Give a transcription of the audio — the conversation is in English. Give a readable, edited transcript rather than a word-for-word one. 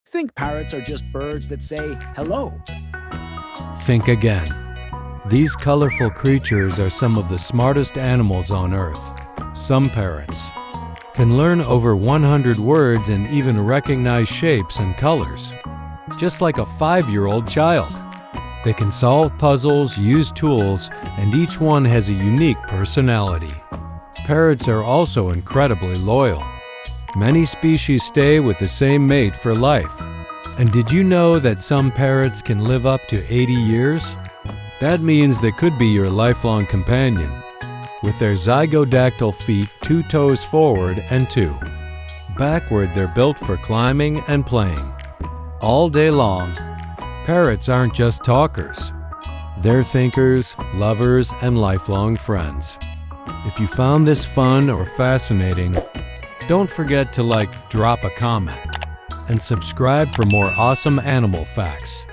think parrots are just birds that say hello. Think again. These colorful creatures are some of the smartest animals on Earth. Some parrots can learn over 100 words and even recognize shapes and colors, just like a 5-year-old child. They can solve puzzles, use tools, and each one has a unique personality. Parrots are also incredibly loyal. Many species stay with the same mate for life. And did you know that some parrots can live up to 80 years? That means they could be your lifelong companion. With their zygodactyl feet 2 toes forward and 2 backward, they're built for climbing and playing. All day long, parrots aren't just talkers. They're thinkers, lovers, and lifelong friends. If you found this fun or fascinating, don't forget to drop a comment, and subscribe for more awesome animal facts.